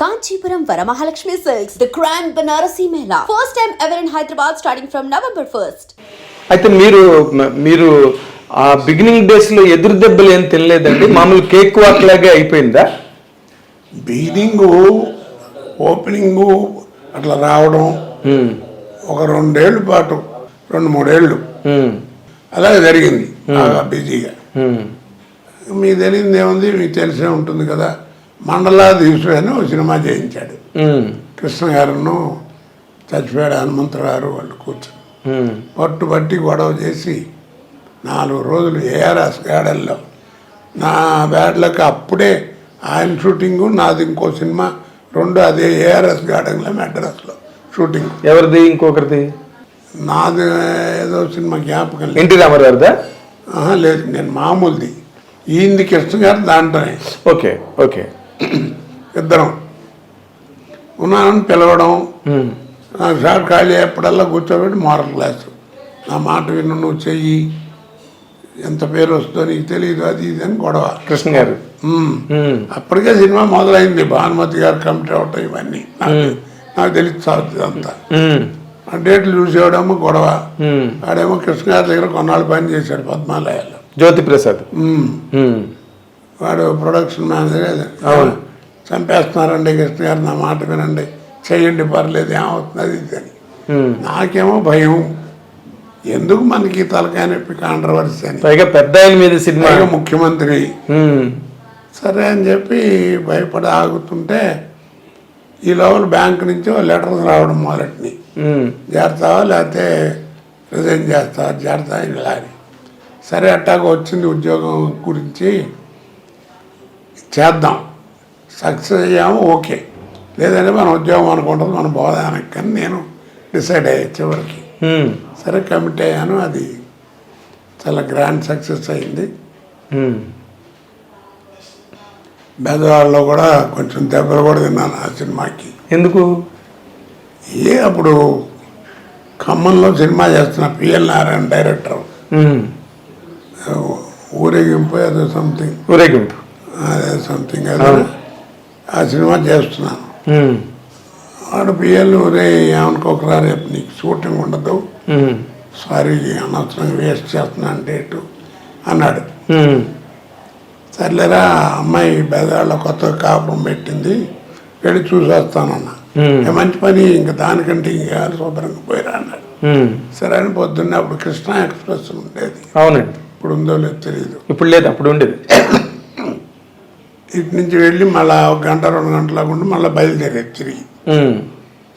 Kanchipuram Varamahalakshmi Silks, the Grand Banarasi Mela. First time ever in Hyderabad starting from November 1st. అయితే మీరు ఆ beginning days లో ఎదురు దెబ్బలు ఏం తినలేదండి? మామూలు కేక్ వాక్ లాగే అయిపోయిందా? బిగినింగ్ ఓపెనింగ్ అట్లా రావడం ఒక 2 ఏళ్ళ పాటు 2-3 ఏళ్ళు అలాగే జరిగింది బాగా బిజీగా. మీకు తెలియదు ఏముంది, మీకు తెలిసే ఉంటుంది కదా. మండలాధీశుడు అని ఒక సినిమా చేయించాడు కృష్ణ గారును, చచ్చిపోయాడు హనుమంతరావు గారు. వాళ్ళు కూర్చొని పట్టుబట్టి గొడవ చేసి 4 రోజులు ఏఆర్ఎస్ గార్డెన్లో నా బ్యాడ్లకు అప్పుడే ఆయన షూటింగు, నాది ఇంకో సినిమా 2 అదే ఏఆర్ఎస్ గార్డెన్లో మెడ్రాస్లో షూటింగ్. ఎవరిది? ఇంకొకరిది? నాది ఏదో సినిమా జ్ఞాపకం లేదు. ఎన్టీ రామారావుదా? లేదు, నేను మామూలుది. ఈయనది కృష్ణ గారు దాంట్లోనే. Okay okay. ఇద్దరం ఉన్నానని పిలవడం, నాకు షాట్ ఖాళీ ఎప్పుడల్లా కూర్చోబెట్టి మోరల్ క్లాసు, నా మాట విను, నువ్వు చెయ్యి, ఎంత పేరు వస్తుందో నీకు తెలియదు, అది ఇది అని గొడవ. కృష్ణ గారు అప్పటికే సినిమా మొదలైంది, భానుమతి గారు కమిటీ అవటం ఇవన్నీ నాకు తెలుస్తుంది అంతా. ఆ డేట్లు చూసేవాడేమో గొడవ. ఆడేమో కృష్ణ గారి దగ్గర కొన్నాళ్ళు పని చేశాడు పద్మాలయాల్లో, జ్యోతి ప్రసాద్. వాడు ప్రొడక్షన్ మేనేజర్. చంపేస్తున్నారండి కృష్ణ గారు, నా మాట వినండి, చెయ్యండి, పర్లేదు, ఏమవుతుంది అది ఇది అని. నాకేమో భయం, ఎందుకు మనకి తలకాయ నొప్పి, కాంట్రవర్సీ అని. పైగా పెద్ద ఆయన మీద సినిమా, ముఖ్యమంత్రి. సరే అని చెప్పి భయపడి ఆగుతుంటే ఈ లోపల బ్యాంక్ నుంచి లెటర్స్ రావడం మొదలెట్ని, చేస్తావా లేకపోతే రిజైన్ చేస్తావా, చేస్తా ఇలా అని. సరే అట్టాక వచ్చింది ఉద్యోగం గురించి, చేద్దాం, సక్సెస్ అయ్యాము ఓకే, లేదంటే మన ఉద్యోగం అనుకుంటుంది, మన బోధానికి కానీ నేను డిసైడ్ అయ్యా చివరికి. సరే కమిట్ అయ్యాను, అది చాలా గ్రాండ్ సక్సెస్ అయింది. బెదవాడలో కూడా కొంచెం దెబ్బలు కూడా తిన్నాను ఆ సినిమాకి. ఎందుకు? అప్పుడు ఖమ్మంలో సినిమా చేస్తున్న పిఎల్ నారాయణ డైరెక్టర్, ఊరేగింపు ఏదో సంథింగ్, ఊరేగింపు అదే సంథింగ్ అదే, ఆ సినిమా చేస్తున్నాను. వాడు పిఎల్, ఊరే ఏమనుకోకరా, రేపు నీకు షూటింగ్ ఉండదు, సారీ అనవసరంగా వేస్ట్ చేస్తున్నా డేటు అన్నాడు. సర్లేరా, అమ్మాయి బెదవాడలో కొత్తగా కాపురం పెట్టింది, వెళ్ళి చూసేస్తానన్నా. మంచి పని, ఇంకా దానికంటే ఇంకా శుభ్రంగా పోయిరా అన్నాడు. సరే అని పొద్దున్నే అప్పుడు కృష్ణా ఎక్స్ప్రెస్ ఉండేది. అవునండి. ఇప్పుడు ఉందో లేదో తెలియదు. ఇప్పుడు లేదు, అప్పుడు ఉండేది. ఇటు నుంచి వెళ్ళి మళ్ళీ 1 గంట 2 గంటలకు ఉండి మళ్ళీ బయలుదేరేది తిరిగి.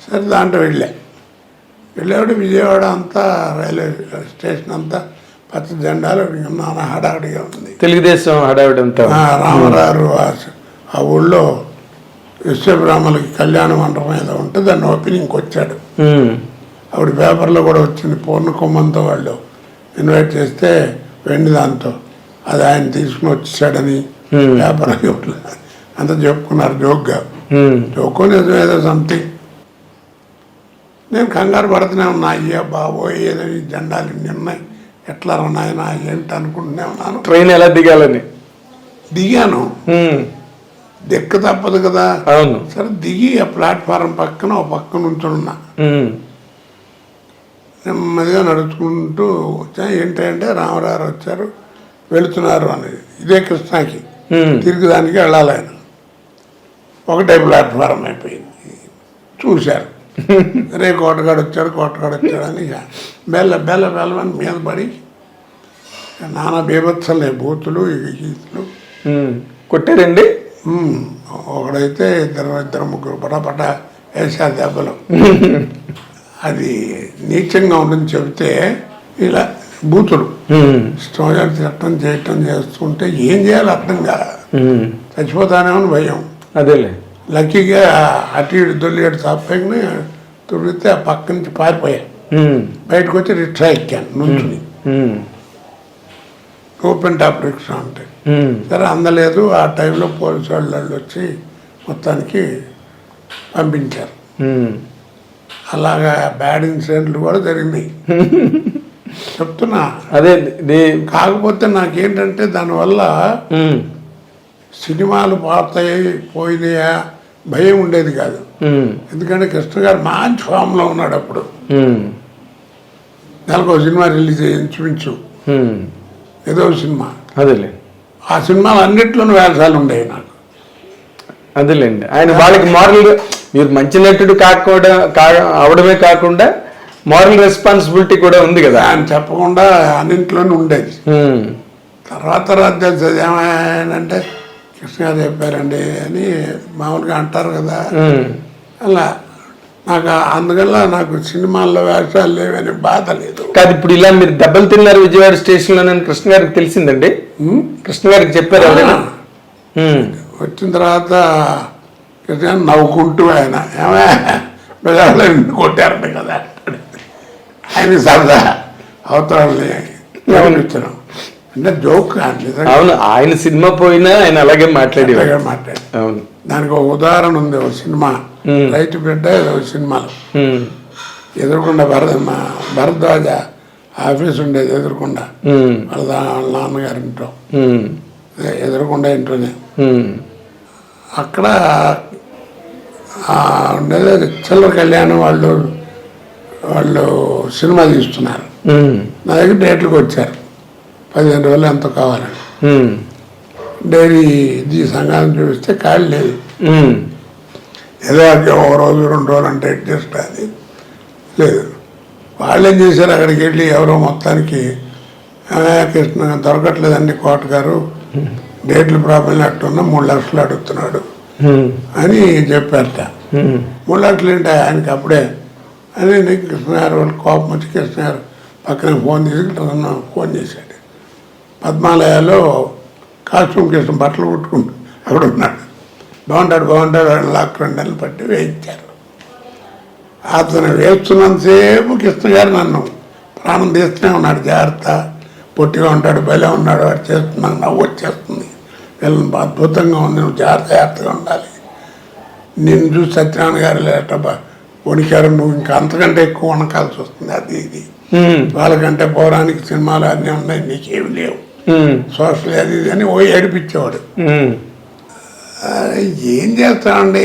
సరే దాంట్లో వెళ్ళేవాడు. విజయవాడ అంతా రైల్వే స్టేషన్ అంతా పచ్చ జెండాలు నాన్న హడావిడిగా ఉంది, తెలుగుదేశం హడావిడి అంతా. రామారావు ఆ ఊళ్ళో విశ్వబ్రాహ్మణులకి కళ్యాణ మండపం ఏదో ఉంటే దాన్ని ఓపెనింగ్కి వచ్చాడు. అప్పుడు పేపర్లో కూడా వచ్చింది, పూర్ణ కుంభంతో వాళ్ళు ఇన్వైట్ చేస్తే వెండి దాంతో అది ఆయన తీసుకుని వచ్చేసాడని పేపర్ అంతా చెప్పుకున్నారు జోక్గా. జోకో నిజం ఏదో సంథింగ్. నేను కంగారు పడుతూనే ఉన్నా, అయ్యా బాబోయ్ ఏదో ఈ జెండాలు ఇన్ని ఉన్నాయి, ఎట్లా ఉన్నాయన ఏంటి అనుకుంటూనే ఉన్నాను. ట్రైన్ ఎలా దిగాలని దిగాను, దిక్క తప్పదు కదా. అవును. సరే దిగి ఆ ప్లాట్ఫారం పక్కన ఒక పక్క నుంచున్నా, నెమ్మదిగా నడుచుకుంటూ వచ్చా. ఏంటంటే రామారావు వచ్చారు, వెళుతున్నారు అనేది. ఇదే కృష్ణాకి తిరిగిదానికి వెళ్ళాలి ఆయన. ఒకటే ప్లాట్ఫారం అయిపోయింది. చూశారు, రే కోటగాడు వచ్చాడని బెల్లమని మీద పడి నానా బీభత్సలే, బూతులు గీతులు కొట్టారండి. ఒకడైతే ఇద్దరు ముగ్గురు పటపట వేసారు దెబ్బలు. అది నీచంగా ఉందని చెబితే ఇలా బూతులు స్టోజర్ తిట్టడం చేయటం చేస్తుంటే ఏం చేయాలి అర్థం కాదు. చచ్చిపోతానేమని భయం. అదేలే, లక్కీగా అటు ఇటు దొల్లిగడు తప్పని తుడితే ఆ పక్క నుంచి పారిపోయా. బయటకు వచ్చి రిక్షా ఎక్కాను నుంచుని, ఓపెన్ టాప్ రిక్షా అంటే. సరే అందలేదు. ఆ టైంలో పోలీసు వాళ్ళు వచ్చి మొత్తానికి పంపించారు. అలాగా బ్యాడ్ ఇన్సిడెంట్లు కూడా జరిగినాయి చెప్తున్నా. అదే కాకపోతే నాకేంటంటే దానివల్ల సినిమాలు పోయినాయా భయం ఉండేది కాదు. ఎందుకంటే కృష్ణ గారు మంచి ఫామ్లో ఉన్నాడు అప్పుడు. నెలకు ఒక సినిమా రిలీజ్ అయ్యి ఇంచుమించు ఏదో సినిమా. అదేలే, ఆ సినిమాలు అన్నిట్లోనూ వేషాలు ఉండేవి నాకు. అదేలేండి, ఆయన వాళ్ళకి మారల్, మీరు మంచి నటుడు అవడమే కాకుండా మారల్ రెస్పాన్సిబిలిటీ కూడా ఉంది కదా. ఆయన చెప్పకుండా అన్నింట్లోనూ ఉండేది. తర్వాత తెలిసేది ఏమైందంటే కృష్ణ గారు చెప్పారండి అని మామూలుగా అంటారు కదా. అలా నాకు అందువల్ల నాకు సినిమాల్లో వేషాలు లేవని బాధ లేదు. కాదు, ఇప్పుడు ఇలా మీరు దెబ్బలు తిన్నారు విజయవాడ స్టేషన్లో కృష్ణ గారికి తెలిసిందండి? కృష్ణ గారికి చెప్పారు ఎవరైనా? వచ్చిన తర్వాత కృష్ణ నవ్వుకుంటూ ఆయన ఏమైనా కొట్టారంట కదా ఆయన సరదా అవతరాలని గమనించడం అంటే జోక్. అవును, ఆయన సినిమా పోయినా ఆయన అలాగే మాట్లాడి. అవును, దానికి ఒక ఉదాహరణ ఉంది. ఒక సినిమా రైతు బిడ్డ ఒక సినిమాలో ఎదురుకుండా భరద్వాజ ఆఫీస్ ఉండేది ఎదురుకుండా, వాళ్ళ నాన్నగారి ఇంట్లో ఎదురుకుండా ఇంట్లోనే. అక్కడ ఉండేది చిల్లర కళ్యాణం వాళ్ళు సినిమా తీస్తున్నారు. నా దగ్గర డేట్లకు వచ్చారు, 15 రోజులు ఎంతో కావాలని. డైరీ ఇది సంఘాన్ని చూపిస్తే ఖాళీ లేదు. ఏదో ఒక రోజు 2 రోజులు అంటే అడ్జస్ట్ అది లేదు. వాళ్ళు ఏం చేశారు, అక్కడికి వెళ్ళి ఎవరో మొత్తానికి కృష్ణ దొరకట్లేదండి కోట గారు, డేట్లు ప్రాబ్లం అట్టున్నా 3 లక్షలు అడుగుతున్నాడు అని చెప్పారట. 3 లక్షలు ఏంటి ఆయనకి అప్పుడే అని కృష్ణ గారు వాళ్ళు కోపం వచ్చి కృష్ణ గారు పక్కన ఫోన్ ఫోన్ చేశాడు. పద్మాలయాలో కాస్ట్యూమ్ కృష్ణ బట్టలు కుట్టుకుంటూ అక్కడ ఉన్నాడు. బాగుంటాడు లాక్ 2 నెలలు పట్టి వేయించారు. అతను వేస్తున్నంతసేపు కృష్ణ గారు నన్ను ప్రాణం తీస్తూనే ఉన్నాడు. జాగ్రత్త, పొట్టిగా ఉంటాడు, భలే ఉన్నాడు, వాడు చేస్తున్నాను, నవ్వు వచ్చేస్తుంది, వీళ్ళని అద్భుతంగా ఉంది, నువ్వు జాగ్రత్తగా ఉండాలి. నిన్ను చూసి సత్యనారాయణ గారు లేటబ్బా వణికారు, నువ్వు ఇంకా అంతకంటే ఎక్కువ వణకాల్సి వస్తుంది, అది ఇది. వాళ్ళకంటే పౌరాణిక సినిమాలు అన్నీ ఉన్నాయి, నీకేమి లేవు, సోషల్ అది ఇది అని ఏడిపించేవాడు. ఏం చేస్తామండి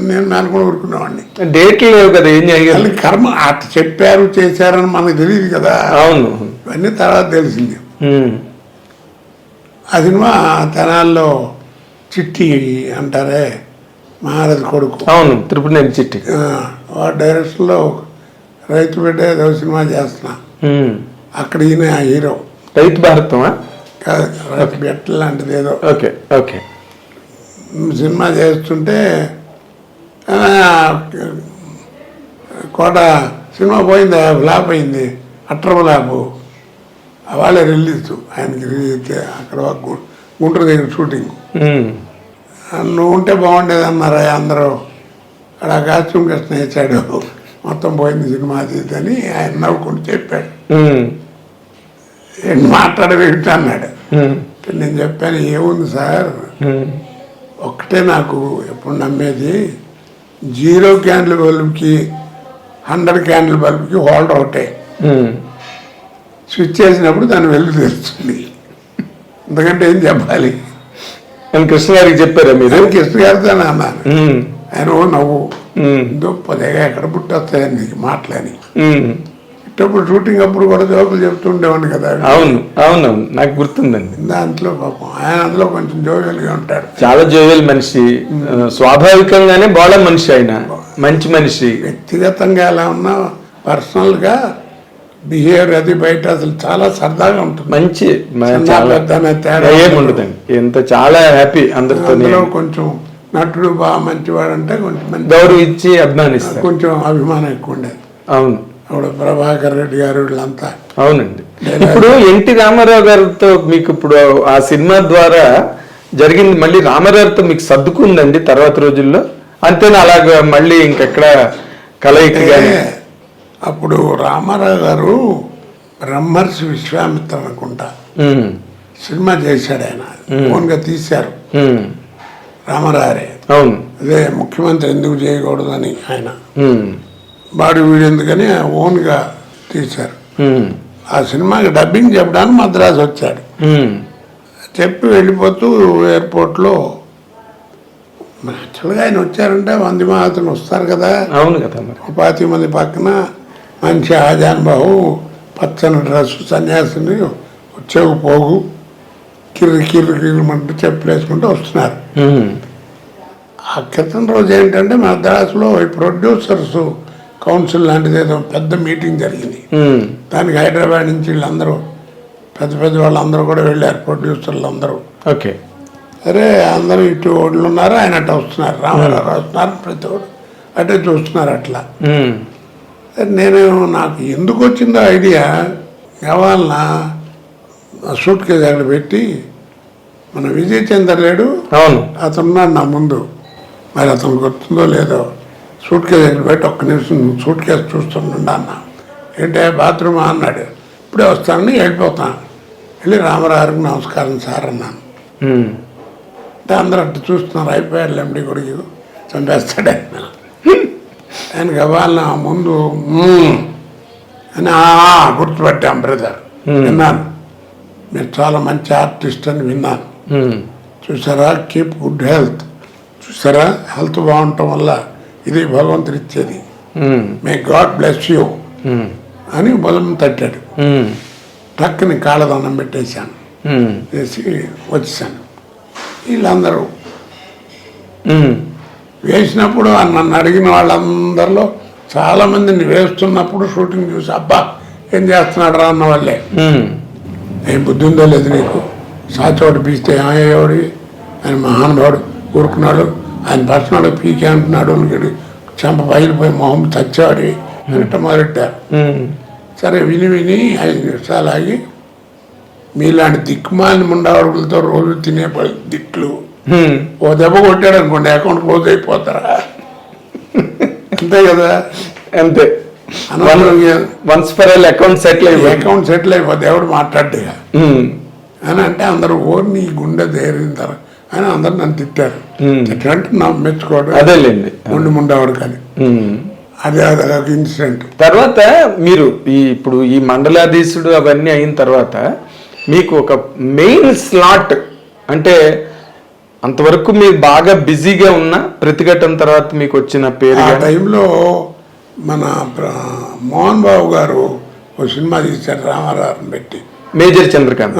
నేను అనుకుని ఊరుకునేవాడిని. డేట్లు లేవు కదా, ఏం చేయాలి, కర్మ అట్ట చెప్పారు చేశారని మనకు తెలియదు కదా. అవును, ఇవన్నీ తర్వాత తెలిసింది. ఆ సినిమా తెనాల్లో చిట్టి అంటారే మహారాజు కొడుకు, అవును, తిరుపతి చిట్టి, వాడు డైరెక్షన్లో రైతు బిడ్డ ఏదో సినిమా చేస్తున్నా. అక్కడ ఈయన హీరో. రైతు భారతమా కాదు, రైతు బిడ్డ లాంటిది ఏదో. Okay okay. సినిమా చేస్తుంటే కోట సినిమా పోయింది, ఫ్లాప్ అయింది, అట్టర్ ఫ్లాప్. వాళ్ళే రిలీజ్ ఆయనకి అక్కడ గుంటూరు దగ్గర షూటింగ్. నువ్వు ఉంటే బాగుండేది అన్నారా అందరూ. అక్కడ కాస్ట్యూమ్ కృష్ణ ఇచ్చాడు, మొత్తం పోయింది సినిమా అది అని ఆయన నవ్వుకుంటూ చెప్పాడు. మాట్లాడవేమిటి అన్నాడు. నేను చెప్పాను, ఏముంది సార్, ఒక్కటే నాకు ఎప్పుడు నమ్మేది, 0 క్యాండిల్ బల్బుకి 100 క్యాండిల్ బల్బుకి హోల్డర్ ఒకటే. స్విచ్ చేసినప్పుడు దాన్ని వెలుగు తెరుస్తుంది, ఎందుకంటే ఏం చెప్పాలి. కృష్ణ గారికి చెప్పారా మీరు? కృష్ణ గారితో అన్నాను. ఆయన నవ్వు పదేగా ఎక్కడ పుట్టొస్తాయని నీకు మాటలని. ఇట్టప్పుడు షూటింగ్ అప్పుడు కూడా జోకులు చెప్తుండేవాడిని కదా. అవును అవునవును, నాకు గుర్తుందండి. దాంట్లో పాపం ఆయన అందులో కొంచెం జోవియల్గా ఉంటాడు, చాలా జోవియల్ మనిషి, స్వాభావికంగానే బాగా మనిషి, ఆయన మంచి మనిషి. వ్యక్తిగతంగా ఎలా ఉన్నా పర్సనల్గా బిహేవియర్ అది బయట అసలు చాలా సరదాగా ఉంటుంది, మంచి తేడా ఏముండదండి. ఎంత చాలా హ్యాపీ అందరితో. కొంచెం నటుడు బాగా మంచివాడు అంటే కొంచెం గౌరవించి అభిమానిస్తారు, కొంచెం అభిమానం ఎక్కువ ఉండేది. అవును, అప్పుడు ప్రభాకర్ రెడ్డి గారు వీళ్ళంతా. అవునండి. ఇప్పుడు ఎన్టీ రామారావు గారితో మీకు ఇప్పుడు ఆ సినిమా ద్వారా జరిగింది, మళ్ళీ రామారావుతో మీకు సర్దుకుందండి తర్వాత రోజుల్లో? అంతేనా, అలాగా మళ్ళీ ఇంకెక్కడ కలయిక? అప్పుడు రామారావు గారు బ్రహ్మర్షి విశ్వామిత్ర అనుకుంటా సినిమా చేశాడు, ఆయన ఓన్గా తీశారు రామారావే. అవును, అదే ముఖ్యమంత్రి ఎందుకు చేయకూడదని ఆయన బాడీ వీడు ఎందుకని ఓన్గా తీశారు. ఆ సినిమాకి డబ్బింగ్ చెప్పడానికి మద్రాసు వచ్చాడు. చెప్పి వెళ్ళిపోతూ ఎయిర్పోర్ట్లో మరి యాక్చువల్గా ఆయన వచ్చారంటే 100 మహాత్ములు వస్తారు కదా, అవును కదా మరి. 25 మంది పక్కన మంచి ఆజానుబాహు, పచ్చని డ్రెస్సు, సన్యాసిని వచ్చేకు పోగు, కిర్రు చెప్పులు వేసుకుంటూ వస్తున్నారు. ఆ క్రితం రోజు ఏంటంటే మద్రాసులో ఈ ప్రొడ్యూసర్స్ కౌన్సిల్ లాంటిది ఏదో పెద్ద మీటింగ్ జరిగింది. దానికి హైదరాబాద్ నుంచి వీళ్ళందరూ పెద్ద వాళ్ళందరూ కూడా వెళ్ళారు, ప్రొడ్యూసర్లు అందరూ. ఓకే. సరే అందరూ ఇటు ఓళ్ళు ఉన్నారు, ఆయన అట్లా వస్తున్నారు, రామారావు వస్తున్నారు, ప్రతి ఒడు అటే చూస్తున్నారు. అట్లా నాకు ఎందుకు వచ్చిందో ఐడియా, కావాలన్నా సూట్ కేసు అక్కడ పెట్టి మన విజయ్ చంద్ర లేడు, అవును అతనున్నాడు నా ముందు, మరి అతను గుర్తుందో లేదో, సూట్ కేసు అక్కడ పెట్టి ఒక్క నిమిషం సూట్ కేసు చూస్తుండ అన్న. ఏంటంటే బాత్రూమ్ అన్నాడు, ఇప్పుడే వస్తానని వెళ్ళిపోతాను. వెళ్ళి రామారావుకి నమస్కారం సార్ అన్నాను. అంటే అందరూ అట్లా చూస్తున్నారు, అయిపోయారు ఎండి కొడుకు చంపేస్తాడు ఆయన కావాలన్న ముందు అని గుర్తుపట్టాం బ్రదర్, విన్నాను మీరు చాలా మంచి ఆర్టిస్ట్ అని విన్నాను. చూసారా, కీప్ గుడ్ హెల్త్, చూసారా హెల్త్ బాగుండటం వల్ల ఇది భగవంతుడు ఇచ్చేది, మే గాడ్ బ్లెస్ యూ అని బలం తట్టాడు. టక్కుని కాళ్ళదండం పెట్టేశాను, వేసి వచ్చేసాను. వీళ్ళందరూ వేసినప్పుడు నన్ను అడిగిన వాళ్ళందరిలో చాలా మందిని వేస్తున్నప్పుడు షూటింగ్ చూసి అబ్బా ఏం చేస్తున్నాడు రా అన్న వాళ్ళే. ఏం బుద్ధి ఉందో లేదు నీకు, సాచోటి పీస్తే ఏమయ్యేవాడు, ఆయన మహానుభావుడు ఊరుకున్నాడు, ఆయన పర్సనల్ పీకే అంటున్నాడు, చెంప పగిలిపోయి మొహం చచ్చేవాడి అంటే మొదలెట్టారు. సరే విని 5 నిమిషాలు ఆగి, మీలాంటి దిక్కుమాలిన ముండావడులతో రోజు తినే దిట్లు ఓ దెబ్బ కొట్టాడు అనుకోండి, అకౌంట్ క్లోజ్ అయిపోతారా, అంతే కదా, అంతే. అకౌంట్ సెటిల్ అయిపోతే ఎవడు మాట్లాడ్డా అని అంటే అందరూ ఓర్ని గుండె దేరింతారు అని అందరు నన్ను తిట్టారు. తిట్టంటే నా మెచ్చుకోవడం అదేలేండి, ఉండి ముండేవాడు కానీ అదే అదొక ఇన్సిడెంట్. తర్వాత మీరు ఇప్పుడు ఈ మండలాధీశుడు అవన్నీ అయిన తర్వాత మీకు ఒక మెయిన్ స్లాట్ అంటే అంతవరకు మీరు బాగా బిజీగా ఉన్న ప్రతిఘటన తర్వాత మీకు వచ్చిన పేరు? ఆ టైంలో మన మోహన్ బాబు గారు ఒక సినిమా తీశారు రామారావుని పెట్టి, మేజర్ చంద్రకాంత్.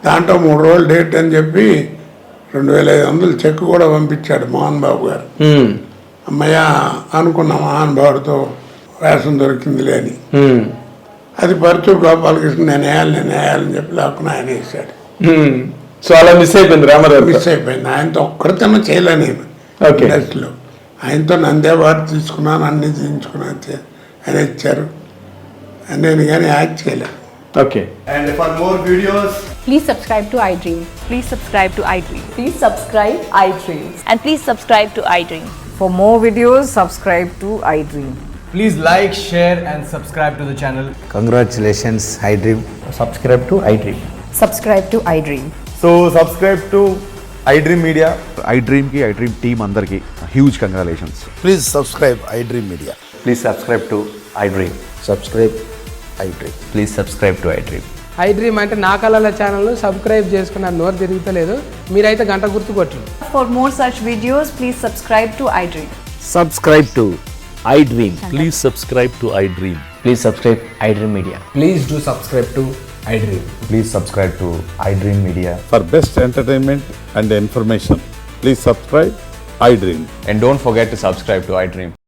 దాంట్లో 3 రోజులు డేట్ అని చెప్పి 2500 చెక్ కూడా పంపించాడు మోహన్ బాబు గారు. అమ్మయ్య అనుకున్న మహానుభావుడితో వేషం దొరికిందిలే అని. అది పరుచూరు గోపాలకృష్ణ నేను వేయాలని చెప్పి లేకుండా ఆయన వేసాడు. సో అలా మిస్ అయిపోయింది రామారావు. మిస్ అయిపోయింది. ఆయనతో ఒక్కరితోనే చేయలే నేను ఇండస్ట్రీలో. ఆయనతో నందే వారు తీసుకున్నాను, అన్ని తీయించుకున్నాను, ఆయన ఇచ్చారు, నేను కానీ యాక్ట్ చేయలేదు. Okay. And for more videos, please subscribe to iDream. Please subscribe to iDream. Please subscribe iDream. And please subscribe to iDream. For more videos, subscribe to iDream. please like, share and subscribe to the channel. Congratulations, iDream. Subscribe to iDream. Subscribe to iDream. So subscribe to iDream Media. iDream team andarki huge congratulations. Please subscribe iDream Media. Please subscribe to iDream. Subscribe iDream. Please subscribe to iDream. iDream అంటే నా కళల channel subscribe చేసుకున్న నోరు తిరుగుతలేదు, మీరైతే గంట గుర్తు కొట్టండి. For more such videos, please subscribe to iDream. Subscribe to iDream. Please subscribe to iDream. Please subscribe iDream Media. Please do subscribe to iDream. Please subscribe to iDream Media. For best entertainment and information, please subscribe iDream. And don't forget to subscribe to iDream.